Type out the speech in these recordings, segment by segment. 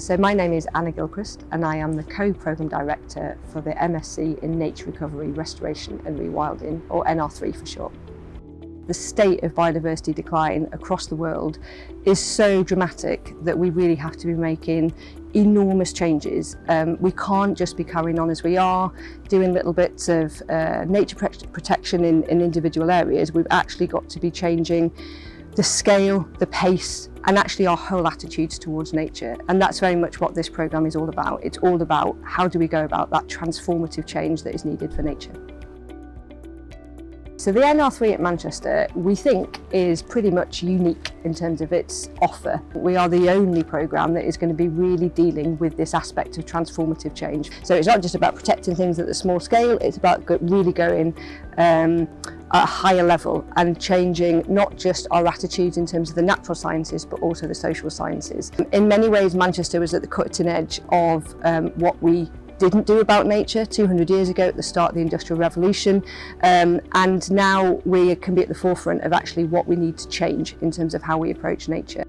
So my name is Anna Gilchrist and I am the Co-Programme Director for the MSc in Nature Recovery, Restoration and Rewilding, or NR3 for short. The state of biodiversity decline across the world is so dramatic that we really have to be making enormous changes. We can't just be carrying on as we are, doing little bits of nature protection in individual areas. We've actually got to be changing the scale, the pace, and actually our whole attitudes towards nature. And that's very much what this programme is all about. It's all about how do we go about that transformative change that is needed for nature. So the NR3 at Manchester, we think, is pretty much unique in terms of its offer. We are the only programme that is going to be really dealing with this aspect of transformative change. So it's not just about protecting things at the small scale, it's about really going at a higher level and changing not just our attitudes in terms of the natural sciences but also the social sciences. In many ways, Manchester was at the cutting edge of what we didn't do about nature 200 years ago at the start of the Industrial Revolution, and now we can be at the forefront of actually what we need to change in terms of how we approach nature.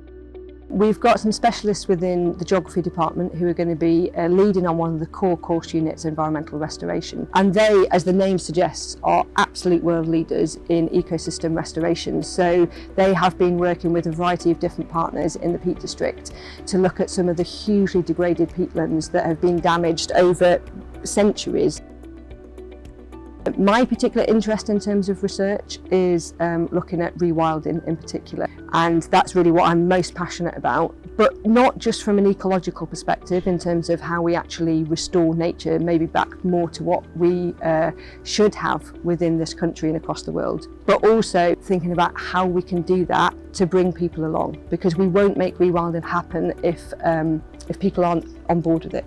We've got some specialists within the geography department who are going to be leading on one of the core course units, environmental restoration. And they, as the name suggests, are absolute world leaders in ecosystem restoration. So they have been working with a variety of different partners in the Peak District to look at some of the hugely degraded peatlands that have been damaged over centuries. My particular interest in terms of research is looking at rewilding in particular, and that's really what I'm most passionate about, but not just from an ecological perspective in terms of how we actually restore nature, maybe back more to what we should have within this country and across the world, but also thinking about how we can do that to bring people along, because we won't make rewilding happen if people aren't on board with it.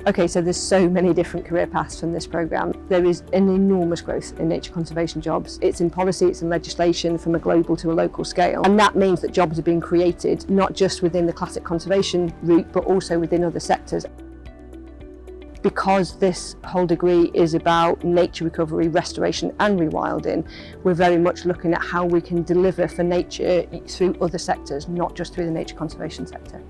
Okay, so there's so many different career paths from this programme. There is an enormous growth in nature conservation jobs. It's in policy, it's in legislation from a global to a local scale. And that means that jobs are being created, not just within the classic conservation route, but also within other sectors. Because this whole degree is about nature recovery, restoration and rewilding, we're very much looking at how we can deliver for nature through other sectors, not just through the nature conservation sector.